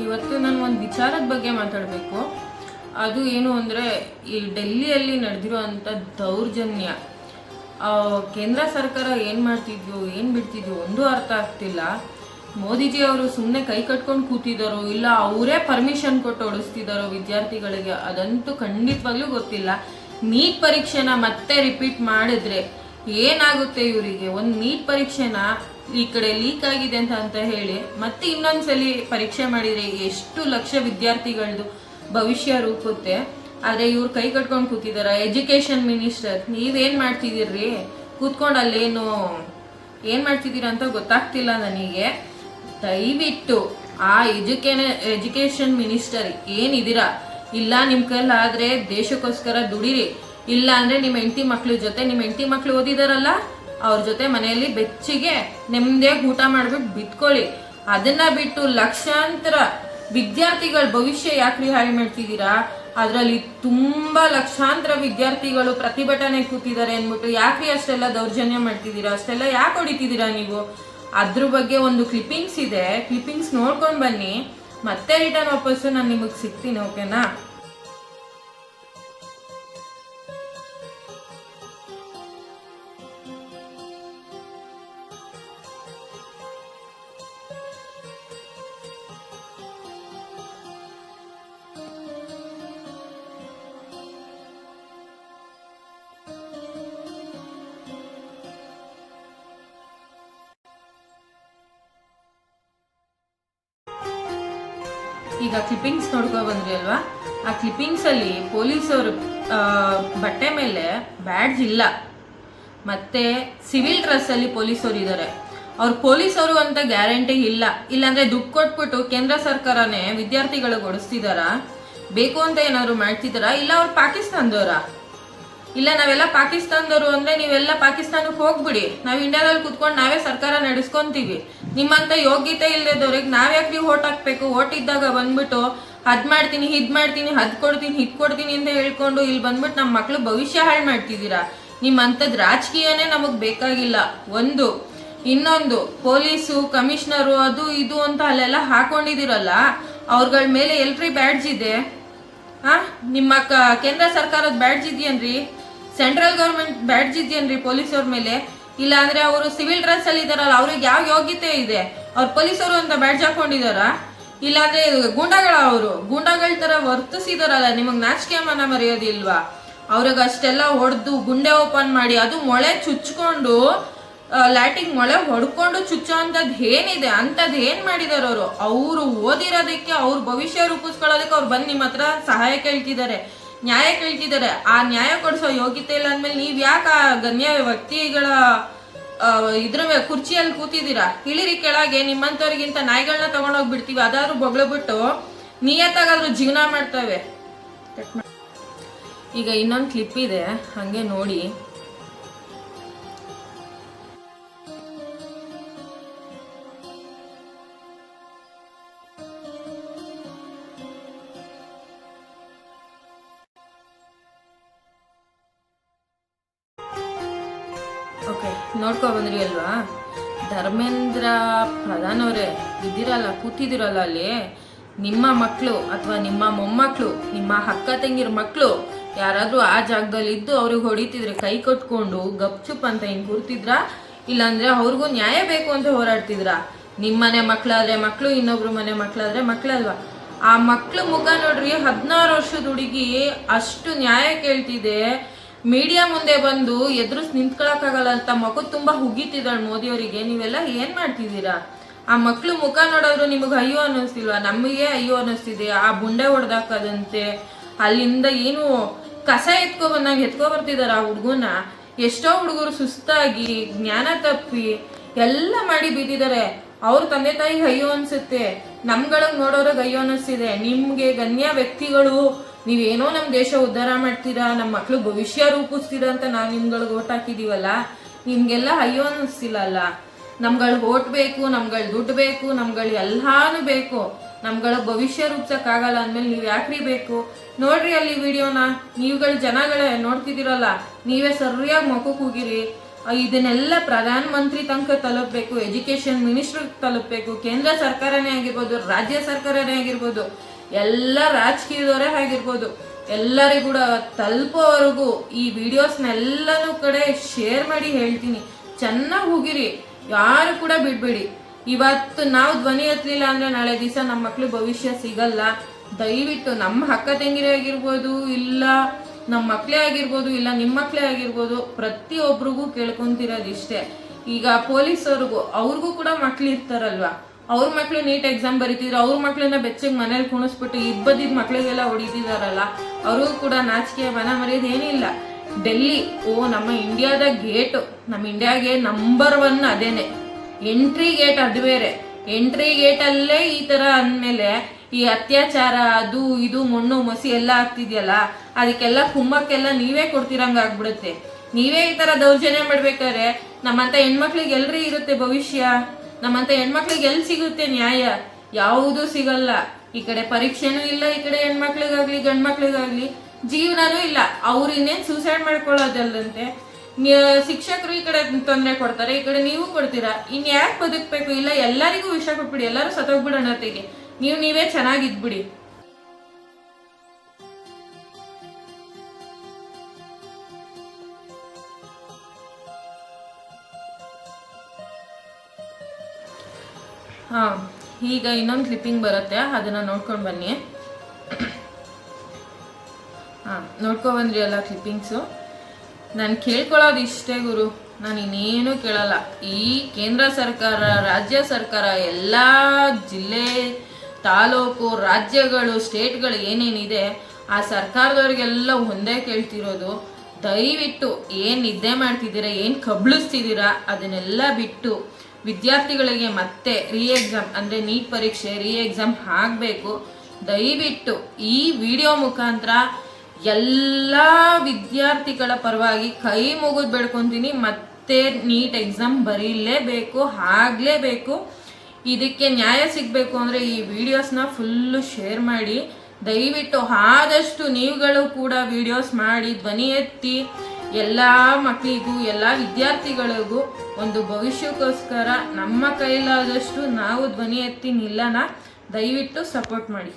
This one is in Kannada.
ಇವತ್ತು ನಾನು ಒಂದು ವಿಚಾರದ ಬಗ್ಗೆ ಮಾತಾಡಬೇಕು. ಅದು ಏನು ಅಂದರೆ, ಈ ಡೆಲ್ಲಿಯಲ್ಲಿ ನಡೆದಿರುವಂಥ ದೌರ್ಜನ್ಯ, ಕೇಂದ್ರ ಸರ್ಕಾರ ಏನು ಮಾಡ್ತಿದ್ಯೋ ಏನು ಬಿಡ್ತಿದ್ಯೋ ಒಂದು ಅರ್ಥ ಆಗ್ತಿಲ್ಲ. ಮೋದಿಜಿ ಅವರು ಸುಮ್ಮನೆ ಕೈ ಕಟ್ಕೊಂಡು ಕೂತಿದ್ದಾರೋ ಇಲ್ಲ ಅವರೇ ಪರ್ಮಿಷನ್ ಕೊಟ್ಟು ಓಡಿಸ್ತಿದ್ದಾರೋ ವಿದ್ಯಾರ್ಥಿಗಳಿಗೆ, ಅದಂತೂ ಖಂಡಿತವಾಗ್ಲೂ ಗೊತ್ತಿಲ್ಲ. ನೀಟ್ ಪರೀಕ್ಷೆನ ಮತ್ತೆ ರಿಪೀಟ್ ಮಾಡಿದ್ರೆ ಏನಾಗುತ್ತೆ ಇವರಿಗೆ? ಒಂದು ನೀಟ್ ಪರೀಕ್ಷೆನ ಈ ಕಡೆ ಲೀಕ್ ಆಗಿದೆ ಅಂತ ಹೇಳಿ ಮತ್ತೆ ಇನ್ನೊಂದ್ಸಲಿ ಪರೀಕ್ಷೆ ಮಾಡಿದ್ರೆ ಎಷ್ಟು ಲಕ್ಷ ವಿದ್ಯಾರ್ಥಿಗಳದ್ದು ಭವಿಷ್ಯ ರೂಪುತ್ತೆ. ಆದರೆ ಇವ್ರು ಕೈ ಕಟ್ಕೊಂಡು ಕೂತಿದಾರ. ಎಜುಕೇಶನ್ ಮಿನಿಸ್ಟರ್, ನೀವೇನು ಮಾಡ್ತಿದ್ದೀರಿ ಕೂತ್ಕೊಂಡು ಅಲ್ಲೇನು ಏನು ಮಾಡ್ತಿದ್ದೀರಾ ಅಂತ ಗೊತ್ತಾಗ್ತಿಲ್ಲ ನನಗೆ. ದಯವಿಟ್ಟು ಆ ಎಜುಕೇಶನ್ ಮಿನಿಸ್ಟರ್ ಏನಿದ್ದೀರಾ, ಇಲ್ಲ ನಿಮ್ಮ ಕೈಲಾದರೆ ದೇಶಕ್ಕೋಸ್ಕರ ದುಡಿರಿ, ಇಲ್ಲ ಅಂದರೆ ನಿಮ್ಮ ಹೆಂಡತಿ ಮಕ್ಳ ಜೊತೆ, ನಿಮ್ಮ ಹೆಂಡತಿ ಮಕ್ಳು ಓದಿದಾರಲ್ಲ ಅವ್ರ ಜೊತೆ ಮನೆಯಲ್ಲಿ ಬೆಚ್ಚಿಗೆ ನೆಮ್ಮದಿಯಾಗಿ ಊಟ ಮಾಡ್ಬಿಟ್ಟು ಬಿತ್ಕೊಳ್ಳಿ. ಅದನ್ನ ಬಿಟ್ಟು ಲಕ್ಷಾಂತರ ವಿದ್ಯಾರ್ಥಿಗಳ ಭವಿಷ್ಯ ಯಾಕ್ರಿ ಹಾಳು ಮಾಡ್ತಿದ್ದೀರಾ? ಅದರಲ್ಲಿ ತುಂಬಾ ಲಕ್ಷಾಂತರ ವಿದ್ಯಾರ್ಥಿಗಳು ಪ್ರತಿಭಟನೆ ಕೂತಿದ್ದಾರೆ ಅಂದ್ಬಿಟ್ಟು ಯಾಕ್ರಿ ಅಷ್ಟೆಲ್ಲ ದೌರ್ಜನ್ಯ ಮಾಡ್ತಿದ್ದೀರಾ? ಅಷ್ಟೆಲ್ಲ ಯಾಕೆ ಹೊಡಿತಿದ್ದೀರಾ ನೀವು? ಅದ್ರ ಬಗ್ಗೆ ಒಂದು ಕ್ಲಿಪ್ಪಿಂಗ್ಸ್ ಇದೆ, ಕ್ಲಿಪ್ಪಿಂಗ್ಸ್ ನೋಡ್ಕೊಂಡು ಬನ್ನಿ, ಮತ್ತೆ ರಿಟರ್ನ್ ವಾಪಸ್ಸು ನಾನು ನಿಮಗೆ ಸಿಗ್ತೀನಿ, ಓಕೆನಾ? ಈಗ ಕ್ಲಿಪ್ಪಿಂಗ್ಸ್ ನೋಡ್ಕೊ ಬಂದ್ರಿ ಅಲ್ವಾ? ಆ ಕ್ಲಿಪ್ಪಿಂಗ್ಸ್ ಅಲ್ಲಿ ಪೊಲೀಸವರು ಬಟ್ಟೆ ಮೇಲೆ ಬ್ಯಾಡ್ಜ್ ಇಲ್ಲ, ಮತ್ತೆ ಸಿವಿಲ್ ಡ್ರೆಸ್ ಅಲ್ಲಿ ಪೊಲೀಸರು ಇದ್ದಾರೆ. ಅವ್ರು ಪೊಲೀಸರು ಅಂತ ಗ್ಯಾರಂಟಿ ಇಲ್ಲ. ಇಲ್ಲಾಂದ್ರೆ ದುಡ್ಡು ಕೊಟ್ಬಿಟ್ಟು ಕೇಂದ್ರ ಸರ್ಕಾರನೇ ವಿದ್ಯಾರ್ಥಿಗಳಿಗೆ ಓಡಿಸ್ತಿದಾರ, ಬೇಕು ಅಂತ ಏನಾದ್ರು ಮಾಡ್ತಿದಾರ? ಇಲ್ಲ ಅವ್ರು ಪಾಕಿಸ್ತಾನದವರ? ಇಲ್ಲ ನಾವೆಲ್ಲ ಪಾಕಿಸ್ತಾನದವರು ಅಂದ್ರೆ ನೀವೆಲ್ಲ ಪಾಕಿಸ್ತಾನಕ್ಕೆ ಹೋಗ್ಬಿಡಿ, ನಾವು ಇಂಡಿಯಾದಲ್ಲಿ ಕುತ್ಕೊಂಡು ನಾವೇ ಸರ್ಕಾರ ನಡೆಸ್ಕೊಂತೀವಿ. ನಿಮ್ಮಂತ ಯೋಗ್ಯತೆ ಇಲ್ಲದವ್ರಿಗೆ ನಾವ್ಯಾಕೆ ಓಟ್ ಹಾಕ್ಬೇಕು? ಓಟ್ ಇದ್ದಾಗ ಬಂದ್ಬಿಟ್ಟು ಅದ್ ಮಾಡ್ತೀನಿ, ಇದ್ ಮಾಡ್ತೀನಿ, ಅದ್ ಕೊಡ್ತೀನಿ, ಇದ್ ಕೊಡ್ತೀನಿ ಅಂತ ಹೇಳ್ಕೊಂಡು ಇಲ್ಲಿ ಬಂದ್ಬಿಟ್ಟು ನಮ್ಮ ಮಕ್ಳು ಭವಿಷ್ಯ ಹಾಳು ಮಾಡ್ತಿದ್ದೀರಾ. ನಿಮ್ಮಂಥದ್ ರಾಜಕೀಯನೇ ನಮಗ್ ಬೇಕಾಗಿಲ್ಲ. ಒಂದು ಇನ್ನೊಂದು, ಪೊಲೀಸು ಕಮಿಷನರು ಅದು ಇದು ಅಂತ ಅಲ್ಲೆಲ್ಲ ಹಾಕೊಂಡಿದಿರಲ್ಲ, ಅವ್ರಗಳ ಮೇಲೆ ಎಲ್ರಿ ಬ್ಯಾಡ್ಜ್ ಇದೆ? ನಿಮ್ಮ ಕೇಂದ್ರ ಸರ್ಕಾರದ ಬ್ಯಾಡ್ಜ್ ಇದೆಯನ್ರಿ? ಸೆಂಟ್ರಲ್ ಗೌರ್ಮೆಂಟ್ ಬ್ಯಾಡ್ಜ್ ಇದೆಯನ್ರಿ ಪೊಲೀಸವ್ರ ಮೇಲೆ? ಇಲ್ಲ ಅಂದ್ರೆ ಅವರು ಸಿವಿಲ್ ಡ್ರೆಸ್ ಅಲ್ಲಿ ಇದಾರಲ್ಲ, ಅವ್ರಿಗೆ ಯಾವ ಯೋಗ್ಯತೆ ಇದೆ? ಅವ್ರು ಪೊಲೀಸರು ಅಂತ ಬ್ಯಾಡ್ಜ್ ಹಾಕೊಂಡಿದಾರ? ಇಲ್ಲಾಂದ್ರೆ ಗೂಂಡಾಗಳ, ಅವರು ಗೂಂಡಾಗಳ ತರ ವರ್ತಿಸಿದಾರಲ್ಲ, ನಿಮಗ್ ನಾಚಿಕೆ ಮನ ಮರೆಯೋದಿಲ್ವಾ? ಅವ್ರಿಗೆ ಅಷ್ಟೆಲ್ಲ ಹೊಡೆದು ಗುಂಡೆ ಓಪನ್ ಮಾಡಿ, ಅದು ಮೊಳೆ ಚುಚ್ಕೊಂಡು, ಲ್ಯಾಟಿಂಗ್ ಮೊಳೆ ಹೊಡ್ಕೊಂಡು ಚುಚ್ಚೋ ಅಂತದ್ ಏನಿದೆ? ಅಂತದ್ ಏನ್ ಮಾಡಿದಾರ ಅವರು? ಅವ್ರು ಓದಿರೋದಕ್ಕೆ, ಅವ್ರ ಭವಿಷ್ಯ ರೂಪಿಸ್ಕೊಳ್ಳೋದಕ್ಕೆ ಅವ್ರು ಬಂದು ನಿಮ್ಮ ಹತ್ರ ಸಹಾಯ ಕೇಳ್ತಿದ್ದಾರೆ, ನ್ಯಾಯ ಕೇಳ್ತಿದ್ದಾರೆ. ಆ ನ್ಯಾಯ ಕೊಡಿಸೋ ಯೋಗ್ಯತೆ ಇಲ್ಲ ಅಂದ್ಮೇಲೆ ನೀವ್ ಯಾಕೆ ಆ ಗಣ್ಯ ವ್ಯಕ್ತಿಗಳ ಇದ್ರ ಕುರ್ಚಿಯಲ್ಲಿ ಕೂತಿದ್ದೀರಾ? ಇಳಿರಿ ಕೆಳಗೆ. ನಿಮ್ಮಂತವ್ರಿಗಿಂತ ನಾಯಿಗಳನ್ನ ತಗೊಂಡೋಗ್ಬಿಡ್ತೀವಿ, ಅದಾದ್ರೂ ಬೊಗ್ಳ್ಬಿಟ್ಟು ನಿಯತ್ತಾಗಾದ್ರೂ ಜೀವನ ಮಾಡ್ತವೆ. ಈಗ ಇನ್ನೊಂದು ಕ್ಲಿಪ್ ಇದೆ, ಹಂಗೆ ನೋಡಿ. ಓಕೆ, ನೋಡ್ಕೊ ಬಂದ್ರಿ ಅಲ್ವಾ? ಧರ್ಮೇಂದ್ರ ಪ್ರಧಾನ್ ಅವರೇ ಇದ್ದೀರಲ್ಲ, ಕೂತಿದ್ದೀರಲ್ಲ ಅಲ್ಲಿ, ನಿಮ್ಮ ಮಕ್ಕಳು ಅಥವಾ ನಿಮ್ಮ ಮೊಮ್ಮಕ್ಕಳು, ನಿಮ್ಮ ಅಕ್ಕ ತಂಗಿರ ಮಕ್ಕಳು ಯಾರಾದ್ರೂ ಆ ಜಾಗದಲ್ಲಿ ಇದ್ದು ಅವ್ರಿಗೆ ಹೊಡಿತಿದ್ರೆ ಕೈ ಕಟ್ಕೊಂಡು ಗಪ್ಚುಪ್ ಅಂತ ಹಿಂಗೆ ಕೂರ್ತಿದ್ರ? ಇಲ್ಲಾಂದ್ರೆ ಅವ್ರಿಗೂ ನ್ಯಾಯ ಬೇಕು ಅಂತ ಹೋರಾಡ್ತಿದ್ರ? ನಿಮ್ಮನೆ ಮಕ್ಕಳಾದ್ರೆ ಮಕ್ಕಳು, ಇನ್ನೊಬ್ರು ಮನೆ ಮಕ್ಕಳಾದ್ರೆ ಮಕ್ಕಳಲ್ವಾ? ಆ ಮಕ್ಳು ಮುಖ ನೋಡ್ರಿ, 16 ವರ್ಷದ ಹುಡುಗಿ ಅಷ್ಟು ನ್ಯಾಯ ಕೇಳ್ತಿದೆ, ಮೀಡಿಯಾ ಮುಂದೆ ಬಂದು ಎದುರಿಸಿ ನಿಂತ್ಕೊಳಕ್ಕಾಗಲ್ಲ ಅಂತ ಮಗು ತುಂಬಾ ಹುಗಿತಿದ್ದಾಳೆ ಮೋದಿಯವರಿಗೆ. ನೀವೆಲ್ಲ ಏನ್ ಮಾಡ್ತಿದ್ದೀರಾ? ಆ ಮಕ್ಳು ಮುಖ ನೋಡೋದ್ರು ನಿಮಗೆ ಅಯ್ಯೋ ಅನ್ನಿಸ್ತಿಲ್ವಾ? ನಮಗೆ ಅಯ್ಯೋ ಅನ್ನಿಸ್ತಿದೆ. ಆ ಬುಂಡೆ ಹೊಡೆದಾಕದಂತೆ ಅಲ್ಲಿಂದ ಏನು ಕಸ ಎತ್ಕೊ ಬರ್ತಿದಾರ ಆ ಹುಡುಗನ. ಎಷ್ಟೋ ಹುಡುಗರು ಸುಸ್ತಾಗಿ ಜ್ಞಾನ ತಪ್ಪಿ ಎಲ್ಲ ಮಾಡಿ ಬಿದ್ದಿದ್ದಾರೆ. ಅವ್ರ ತಂದೆ ತಾಯಿಗೆ ಅಯ್ಯೋ ಅನ್ಸುತ್ತೆ, ನಮ್ಗಳಿಗೆ ನೋಡೋರಿಗೆ ಅಯ್ಯೋ ಅನ್ನಿಸ್ತಿದೆ. ನಿಮ್ಗೆ ಗಣ್ಯ ವ್ಯಕ್ತಿಗಳು, ನೀವೇನೋ ನಮ್ಮ ದೇಶ ಉದ್ಧಾರ ಮಾಡ್ತೀರಾ, ನಮ್ಮ ಮಕ್ಳು ಭವಿಷ್ಯ ರೂಪಿಸ್ತೀರಾ ಅಂತ ನಾವು ನಿಮ್ಗಳಿಗೆ ಓಟ್ ಹಾಕಿದೀವಲ್ಲ, ನಿಮ್ಗೆಲ್ಲ ಅಯ್ಯೋ ಅನ್ನಿಸ್ತಿಲ್ಲ ಅಲ್ಲ? ನಮ್ಗಳಿಗೆ ಓಟ್ ಬೇಕು, ನಮ್ಗಳು ದುಡ್ಡು ಬೇಕು, ನಮ್ಗಳು ಎಲ್ಲಾನು ಬೇಕು, ನಮ್ಗಳ ಭವಿಷ್ಯ ರೂಪಿಸಕ್ಕಾಗಲ್ಲ ಅಂದ್ಮೇಲೆ ನೀವು ಯಾಕ್ರಿ ಬೇಕು? ನೋಡ್ರಿ ಅಲ್ಲಿ ವಿಡಿಯೋನ, ನೀವುಗಳು ಜನಗಳೇ ನೋಡ್ತಿದ್ದೀರಲ್ಲ, ನೀವೇ ಸರಿಯಾಗಿ ಮಕ್ಕಕ್ಕೆ ಹೋಗಿರಿ. ಇದನ್ನೆಲ್ಲ ಪ್ರಧಾನ ಮಂತ್ರಿ ತನಕ ತಲುಪಬೇಕು, ಎಜುಕೇಶನ್ ಮಿನಿಸ್ಟರ್ ತಲುಪಬೇಕು, ಕೇಂದ್ರ ಸರ್ಕಾರನೇ ಆಗಿರ್ಬೋದು, ರಾಜ್ಯ ಸರ್ಕಾರನೇ ಆಗಿರ್ಬೋದು, ಎಲ್ಲ ರಾಜಕೀಯದವರೇ ಆಗಿರ್ಬೋದು, ಎಲ್ಲರಿಗೂ ಕೂಡ ತಲುಪೋವರೆಗೂ ಈ ವಿಡಿಯೋಸ್ನೆಲ್ಲನೂ ಕಡೆ ಶೇರ್ ಮಾಡಿ ಹೇಳ್ತೀನಿ, ಚೆನ್ನಾಗಿ ಹೋಗಿರಿ, ಯಾರು ಕೂಡ ಬಿಡಬೇಡಿ. ಇವತ್ತು ನಾವು ಧ್ವನಿ ಎತ್ತಲಿಲ್ಲ ಅಂದರೆ ನಾಳೆ ದಿವಸ ನಮ್ಮ ಮಕ್ಳು ಭವಿಷ್ಯ ಸಿಗಲ್ಲ. ದಯವಿಟ್ಟು ನಮ್ಮ ಅಕ್ಕ ತಂಗಿರೇ ಆಗಿರ್ಬೋದು, ಇಲ್ಲ ನಮ್ಮ ಮಕ್ಕಳೇ ಆಗಿರ್ಬೋದು, ಇಲ್ಲ ನಿಮ್ಮ ಮಕ್ಕಳೇ ಆಗಿರ್ಬೋದು, ಪ್ರತಿಯೊಬ್ಬರಿಗೂ ಕೇಳ್ಕೊಂತಿರೋದು ಇಷ್ಟೇ. ಈಗ ಪೊಲೀಸವ್ರಿಗೂ ಅವ್ರಿಗೂ ಕೂಡ ಮಕ್ಳು ಇರ್ತಾರಲ್ವಾ, ಅವ್ರ ಮಕ್ಳು ನೀಟ್ ಎಕ್ಸಾಮ್ ಬರೀತಿದ್ರು, ಅವ್ರ ಮಕ್ಳನ್ನ ಬೆಚ್ಚಗೆ ಮನೇಲಿ ಕುಣಿಸ್ಬಿಟ್ಟು ಇಬ್ಬದಿದ್ದ ಮಕ್ಳಿಗೆಲ್ಲ ಹೊಡಿತಿದಾರಲ್ಲ, ಅವ್ರಿಗೂ ಕೂಡ ನಾಚಿಕೆ ಮನ ಮರೆಯೋದು ಏನಿಲ್ಲ. ಡೆಲ್ಲಿ ನಮ್ಮ ಇಂಡಿಯಾದ ಗೇಟು, ನಮ್ಮ ಇಂಡಿಯಾಗೆ ನಂಬರ್ 1 ಅದೇನೆ. ಎಂಟ್ರಿ ಗೇಟ್ ಅದು ಬೇರೆ. ಎಂಟ್ರಿ ಗೇಟಲ್ಲೇ ಈ ಥರ ಅಂದಮೇಲೆ ಈ ಅತ್ಯಾಚಾರ ಅದು ಇದು ಮಣ್ಣು ಮಸಿ ಎಲ್ಲ ಆಗ್ತಿದೆಯಲ್ಲ, ಅದಕ್ಕೆಲ್ಲ ಕುಮ್ಮಕ್ಕೆಲ್ಲ ನೀವೇ ಕೊಡ್ತಿರಂಗ ಆಗ್ಬಿಡುತ್ತೆ. ನೀವೇ ಈ ಥರ ದೌರ್ಜನ್ಯ ಮಾಡ್ಬೇಕಾದ್ರೆ ನಮ್ಮಂಥ ಹೆಣ್ಮಕ್ಳಿಗೆ ಎಲ್ರಿ ಇರುತ್ತೆ ಭವಿಷ್ಯ? ನಮ್ಮಂಥ ಹೆಣ್ಮಕ್ಳಿಗೆ ಎಲ್ಲಿ ಸಿಗುತ್ತೆ ನ್ಯಾಯ? ಯಾವುದೂ ಸಿಗಲ್ಲ. ಈ ಕಡೆ ಪರೀಕ್ಷೆನೂ ಇಲ್ಲ, ಈ ಕಡೆ ಹೆಣ್ಮಕ್ಳಿಗಾಗ್ಲಿ ಗಂಡ್ಮಕ್ಳಿಗಾಗ್ಲಿ ಜೀವನನೂ ಇಲ್ಲ. ಅವ್ರು ಇನ್ನೇನು ಸೂಸೈಡ್ ಮಾಡ್ಕೊಳ್ಳೋದಲ್ಲಂತೆ. ಶಿಕ್ಷಕರು ಈ ಕಡೆ ತೊಂದರೆ ಕೊಡ್ತಾರೆ, ಈ ಕಡೆ ನೀವು ಕೊಡ್ತೀರಾ. ಇನ್ ಯಾಕೆ ಬದುಕಬೇಕು? ಇಲ್ಲ ಎಲ್ಲರಿಗೂ ವಿಷ ಕೊಟ್ಬಿಡಿ, ಎಲ್ಲರೂ ಸತ್ತೋಗ್ಬಿಡೋಣ ತೆಗೆ, ನೀವೇ ಚೆನ್ನಾಗಿದ್ಬಿಡಿ. ಈಗ ಇನ್ನೊಂದು ಕ್ಲಿಪ್ಪಿಂಗ್ ಬರುತ್ತೆ, ಅದನ್ನ ನೋಡ್ಕೊಂಡು ಬನ್ನಿ. ನೋಡ್ಕೊಬಂದ್ರಿ ಅಲ್ಲ ಕ್ಲಿಪ್ಪಿಂಗ್ಸು. ನಾನು ಕೇಳ್ಕೊಳ್ಳೋದು ಇಷ್ಟೇ ಗುರು, ನಾನು ಇನ್ನೇನು ಕೇಳಲ್ಲ. ಈ ಕೇಂದ್ರ ಸರ್ಕಾರ, ರಾಜ್ಯ ಸರ್ಕಾರ, ಎಲ್ಲ ಜಿಲ್ಲೆ, ತಾಲೂಕು, ರಾಜ್ಯಗಳು, ಸ್ಟೇಟ್ಗಳು ಏನೇನಿದೆ ಆ ಸರ್ಕಾರದವ್ರಿಗೆಲ್ಲ ಒಂದೇ ಕೇಳ್ತಿರೋದು, ದಯವಿಟ್ಟು ಏನು ನಿದ್ದೆ ಮಾಡ್ತಿದ್ದೀರಾ, ಏನು ಕಬ್ಳಿಸ್ತಿದ್ದೀರಾ ಅದನ್ನೆಲ್ಲ ಬಿಟ್ಟು ವಿದ್ಯಾರ್ಥಿಗಳಿಗೆ ಮತ್ತೆ ಎಕ್ಸಾಮ್ ಅಂದರೆ ನೀಟ್ ಪರೀಕ್ಷೆ ಎಕ್ಸಾಮ್ ಆಗಬೇಕು. ದಯವಿಟ್ಟು ಈ ವಿಡಿಯೋ ಮುಖಾಂತರ ಎಲ್ಲ ವಿದ್ಯಾರ್ಥಿಗಳ ಪರವಾಗಿ ಕೈ ಮುಗಿದು ಬೇಡ್ಕೊತೀನಿ, ಮತ್ತೆ ನೀಟ್ ಎಕ್ಸಾಮ್ ಬರೀಲೇಬೇಕು, ಆಗಲೇಬೇಕು. ಇದಕ್ಕೆ ನ್ಯಾಯ ಸಿಗಬೇಕು ಅಂದರೆ ಈ ವಿಡಿಯೋಸ್ನ ಫುಲ್ಲು ಶೇರ್ ಮಾಡಿ. ದಯವಿಟ್ಟು ಆದಷ್ಟು ನೀವುಗಳು ಕೂಡ ವಿಡಿಯೋಸ್ ಮಾಡಿ ಧ್ವನಿ ಎತ್ತಿ ಎಲ್ಲ ಮಕ್ಕಳಿಗೂ ಎಲ್ಲ ವಿದ್ಯಾರ್ಥಿಗಳಿಗೂ ಒಂದು ಭವಿಷ್ಯಕ್ಕೋಸ್ಕರ ನಮ್ಮ ಕೈಲಾದಷ್ಟು ನಾವು ಧ್ವನಿ ಎತ್ತಿ ನಿಲ್ಲೋಣ. ದಯವಿಟ್ಟು ಸಪೋರ್ಟ್ ಮಾಡಿ.